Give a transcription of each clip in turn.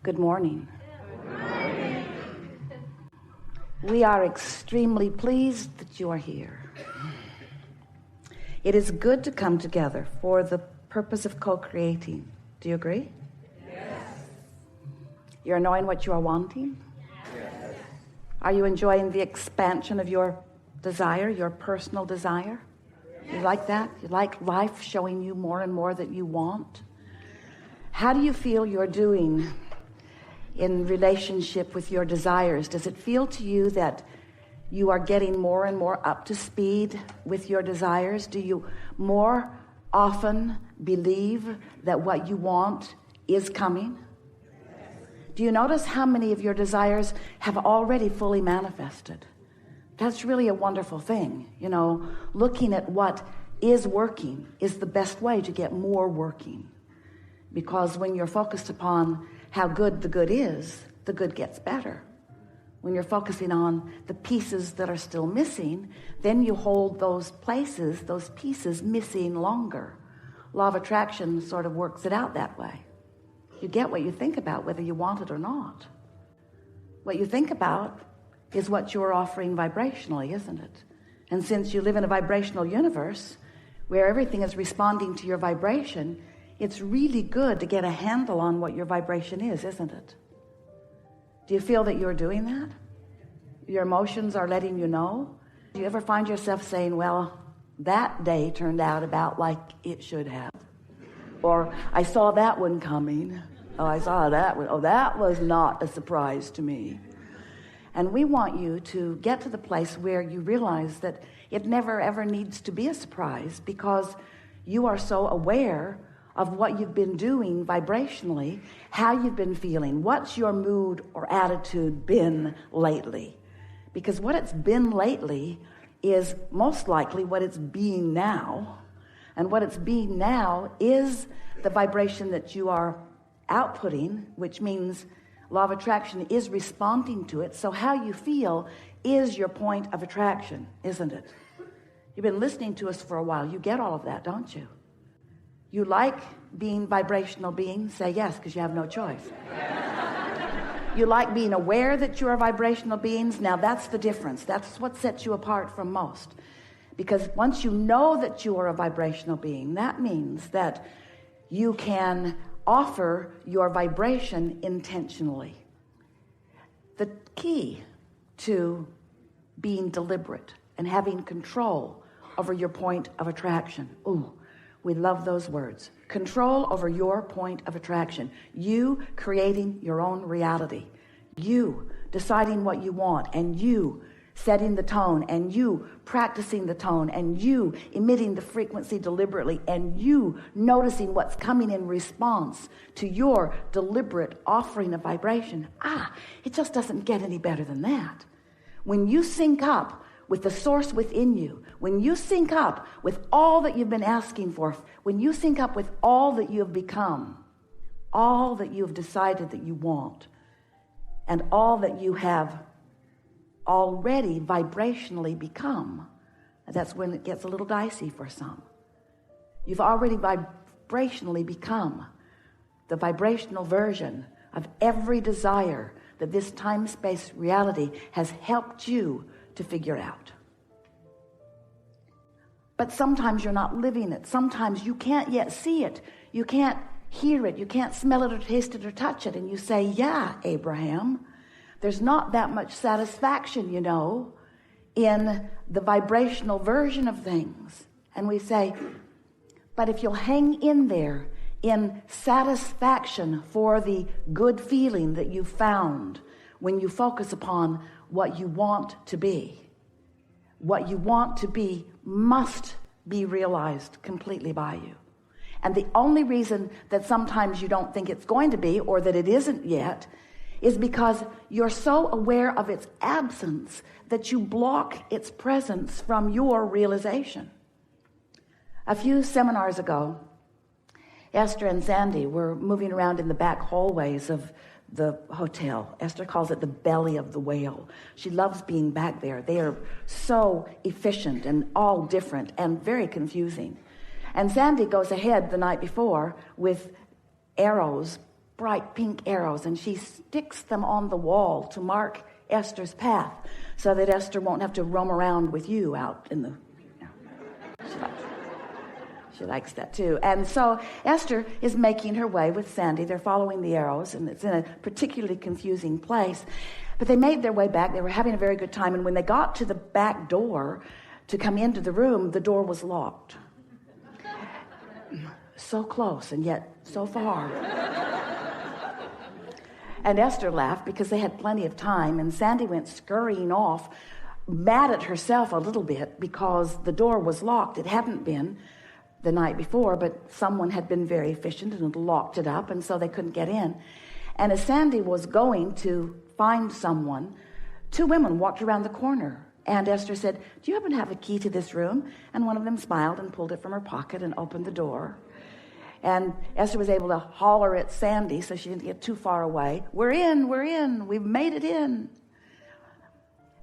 Good morning. We are extremely pleased that you are here. It is good to come together for the purpose of co-creating. Do you agree? Yes. You're knowing what you are wanting? Yes. Are you enjoying the expansion of your desire, your personal desire? You like that? You like life showing you more and more that you want? How do you feel you're doing in relationship with your desires? Does it feel to you that you are getting more and more up to speed with your desires? Do you more often believe that what you want is coming? Do you notice how many of your desires have already fully manifested? That's really a wonderful thing. You know, looking at what is working is the best way to get more working. Because when you're focused upon how good the good is, the good gets better. When you're focusing on the pieces that are still missing, then you hold those places, those pieces missing longer. Law of attraction sort of works it out that way. You get what you think about, whether you want it or not. What you think about is what you're offering vibrationally, isn't it? And since you live in a vibrational universe where everything is responding to your vibration, it's really good to get a handle on what your vibration is, isn't it? Do you feel that you're doing that? Your emotions are letting you know? Do you ever find yourself saying, well, that day turned out about like it should have? Or I saw that one coming. Oh, I saw that one. Oh, that was not a surprise to me. And we want you to get to the place where you realize that it never ever needs to be a surprise, because you are so aware of what you've been doing vibrationally, how you've been feeling, what's your mood or attitude been lately. Because what it's been lately is most likely what it's being now. And what it's being now is the vibration that you are outputting, which means law of attraction is responding to it. So how you feel is your point of attraction, isn't it? You've been listening to us for a while. You get all of that, don't you? You like being vibrational beings? Say yes, because you have no choice. You like being aware that you are vibrational beings? Now that's the difference. That's what sets you apart from most. Because once you know that you are a vibrational being, that means that you can offer your vibration intentionally. The key to being deliberate and having control over your point of attraction. Ooh, we love those words. Control over your point of attraction. You creating your own reality. You deciding what you want, and you setting the tone, and you practicing the tone, and you emitting the frequency deliberately, and you noticing what's coming in response to your deliberate offering of vibration. It just doesn't get any better than that. When you sync up with the source within you, when you sync up with all that you've been asking for, when you sync up with all that you have become, all that you have decided that you want, and all that you have already vibrationally become, that's when it gets a little dicey for some. You've already vibrationally become the vibrational version of every desire that this time-space reality has helped you to figure out. But sometimes you're not living it. Sometimes you can't yet see it. You can't hear it. You can't smell it or taste it or touch it. And you say, yeah, Abraham, there's not that much satisfaction, you know, in the vibrational version of things. And we say, but if you'll hang in there in satisfaction for the good feeling that you found when you focus upon what you want to be. What you want to be must be realized completely by you. And the only reason that sometimes you don't think it's going to be, or that it isn't yet, is because you're so aware of its absence that you block its presence from your realization. A few seminars ago, Esther and Sandy were moving around in the back hallways of the hotel. Esther calls it the belly of the whale. She loves being back there. They are so efficient and all different and very confusing. And Sandy goes ahead the night before with arrows bright pink arrows, and she sticks them on the wall to mark Esther's path so that Esther won't have to roam around with you out in the... She likes that too. And so Esther is making her way with Sandy. They're following the arrows, and it's in a particularly confusing place. But they made their way back. They were having a very good time. And when they got to the back door to come into the room, the door was locked. So close and yet so far. And Esther laughed because they had plenty of time. And Sandy went scurrying off, mad at herself a little bit because the door was locked. It hadn't been the night before, but someone had been very efficient and locked it up, and so they couldn't get in. And as Sandy was going to find someone, two women walked around the corner, and Esther said, "Do you happen to have a key to this room?" And one of them smiled and pulled it from her pocket and opened the door. And Esther was able to holler at Sandy so she didn't get too far away. We're in, we've made it in.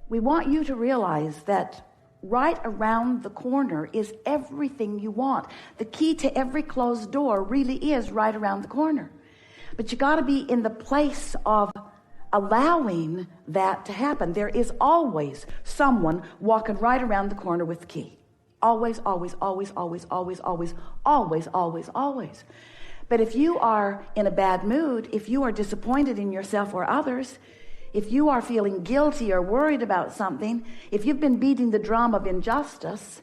We want you to realize that right around the corner is everything you want. The key to every closed door really is right around the corner. But you got to be in the place of allowing that to happen. There is always someone walking right around the corner with the key. Always, always, always, always, always, always, always, always, always. But if you are in a bad mood, if you are disappointed in yourself or others, if you are feeling guilty or worried about something, if you've been beating the drum of injustice,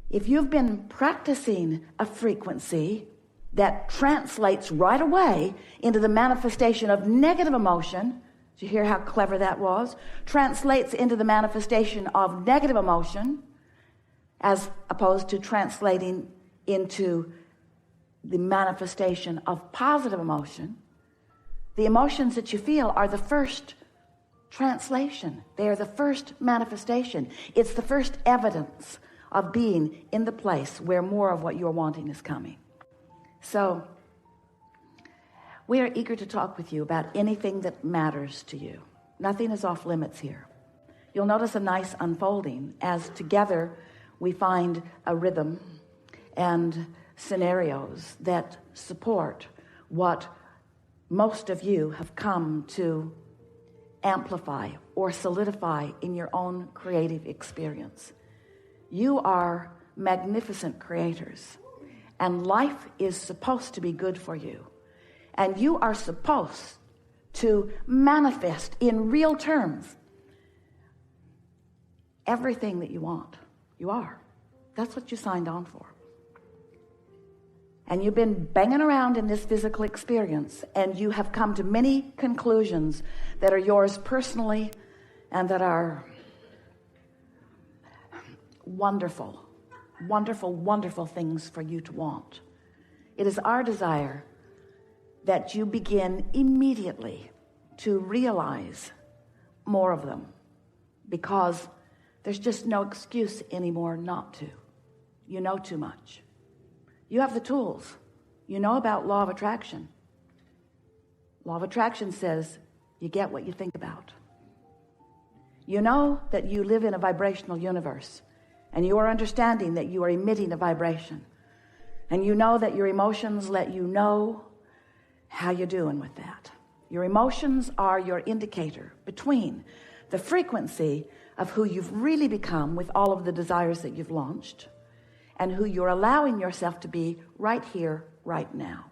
if you've been practicing a frequency that translates right away into the manifestation of negative emotion, did you hear how clever that was? Translates into the manifestation of negative emotion as opposed to translating into the manifestation of positive emotion. The emotions that you feel are the first translation. They are the first manifestation. It's the first evidence of being in the place where more of what you're wanting is coming. So we are eager to talk with you about anything that matters to you. Nothing is off limits here. You'll notice a nice unfolding as together we find a rhythm and scenarios that support what most of you have come to amplify or solidify in your own creative experience. You are magnificent creators, and life is supposed to be good for you. And you are supposed to manifest in real terms everything that you want. You are. That's what you signed on for. And you've been banging around in this physical experience, and you have come to many conclusions that are yours personally and that are wonderful, wonderful, wonderful things for you to want. It is our desire that you begin immediately to realize more of them, because there's just no excuse anymore not to. You know too much. You have the tools. You know about law of attraction. Law of attraction says you get what you think about. You know that you live in a vibrational universe, and you are understanding that you are emitting a vibration. And you know that your emotions let you know how you're doing with that. Your emotions are your indicator between the frequency of who you've really become with all of the desires that you've launched and who you're allowing yourself to be right here, right now.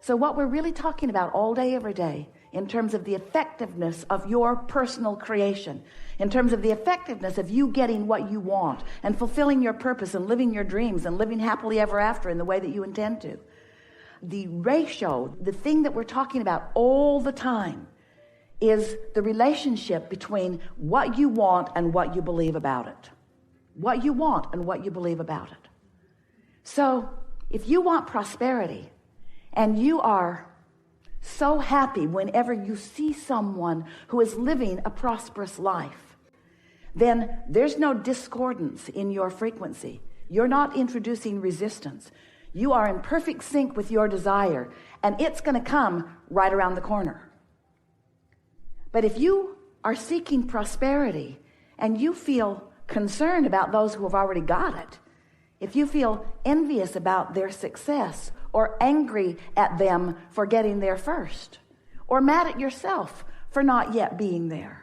So what we're really talking about all day, every day, in terms of the effectiveness of your personal creation, in terms of the effectiveness of you getting what you want and fulfilling your purpose and living your dreams and living happily ever after in the way that you intend to. The ratio, the thing that we're talking about all the time, is the relationship between what you want and what you believe about it. What you want and what you believe about it. So if you want prosperity and you are so happy whenever you see someone who is living a prosperous life, then there's no discordance in your frequency. You're not introducing resistance. You are in perfect sync with your desire, and it's going to come right around the corner. But if you are seeking prosperity and you feel concerned about those who have already got it, if you feel envious about their success or angry at them for getting there first, or mad at yourself for not yet being there.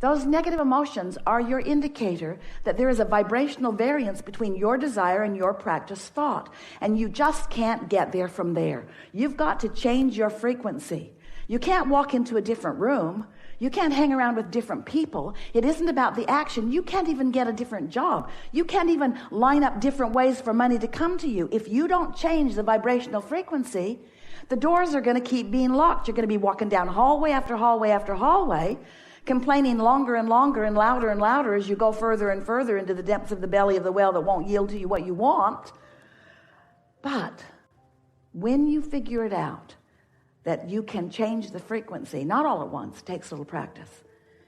Those negative emotions are your indicator that there is a vibrational variance between your desire and your practice thought, and you just can't get there from there. You've got to change your frequency. You can't walk into a different room. You can't hang around with different people. It isn't about the action. You can't even get a different job. You can't even line up different ways for money to come to you. If you don't change the vibrational frequency, the doors are going to keep being locked. You're going to be walking down hallway after hallway after hallway, complaining longer and longer and louder as you go further and further into the depths of the belly of the well that won't yield to you what you want. But when you figure it out, that you can change the frequency, not all at once, it takes a little practice.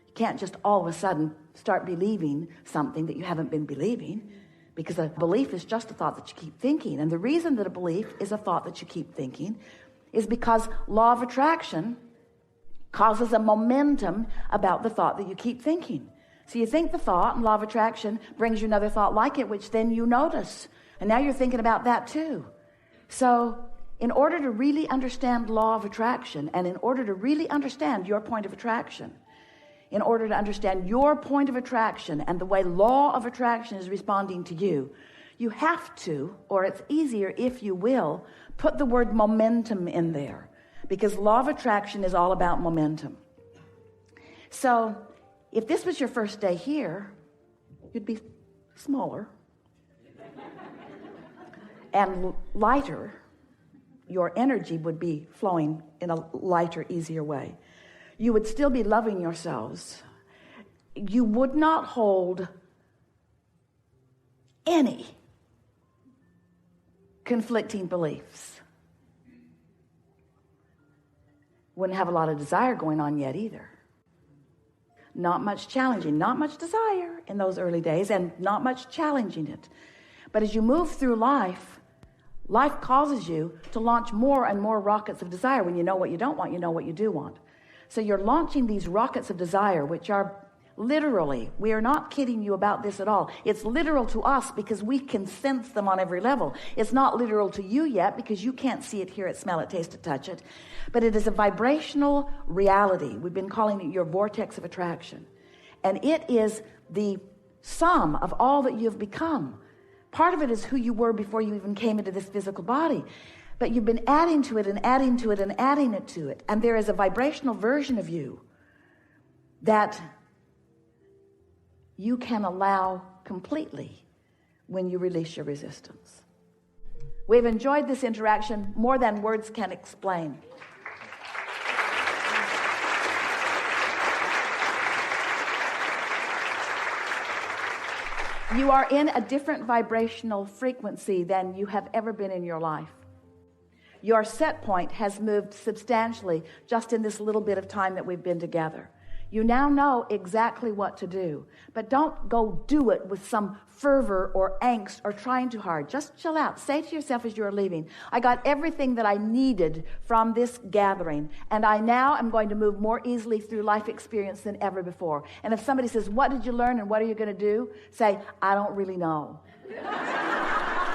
You can't just all of a sudden start believing something that you haven't been believing, because a belief is just a thought that you keep thinking. And the reason that a belief is a thought that you keep thinking is because law of attraction causes a momentum about the thought that you keep thinking. So you think the thought, and law of attraction brings you another thought like it, which then you notice. And now you're thinking about that too. So in order to really understand law of attraction, and in order to really understand your point of attraction, in order to understand your point of attraction and the way law of attraction is responding to you, you have to, or it's easier if you will, put the word momentum in there, because law of attraction is all about momentum. So if this was your first day here, you'd be smaller and lighter. Your energy would be flowing in a lighter, easier way. You would still be loving yourselves. You would not hold any conflicting beliefs. Wouldn't have a lot of desire going on yet either. Not much challenging, not much desire in those early days, and not much challenging it. But as you move through life, life causes you to launch more and more rockets of desire. When you know what you don't want, you know what you do want. So you're launching these rockets of desire, which are literally, we are not kidding you about this at all. It's literal to us because we can sense them on every level. It's not literal to you yet because you can't see it, hear it, smell it, taste it, touch it. But it is a vibrational reality. We've been calling it your vortex of attraction. And it is the sum of all that you've become. Part of it is who you were before you even came into this physical body. But you've been adding to it and adding to it and adding it to it. And there is a vibrational version of you that you can allow completely when you release your resistance. We've enjoyed this interaction more than words can explain. You are in a different vibrational frequency than you have ever been in your life. Your set point has moved substantially just in this little bit of time that we've been together. You now know exactly what to do, but don't go do it with some fervor or angst or trying too hard. Just chill out. Say to yourself as you're leaving, I got everything that I needed from this gathering, and I now am going to move more easily through life experience than ever before. And if somebody says, what did you learn and what are you going to do? Say, I don't really know.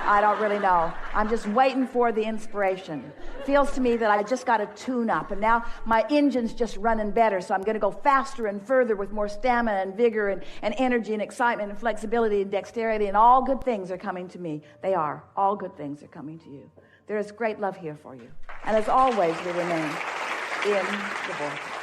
I don't really know. I'm just waiting for the inspiration. Feels to me that I just got a tune up, and now my engine's just running better, so I'm going to go faster and further with more stamina and vigor and energy and excitement and flexibility and dexterity, and all good things are coming to me. They are. All good things are coming to you. There is great love here for you. And as always, we remain in the vortex.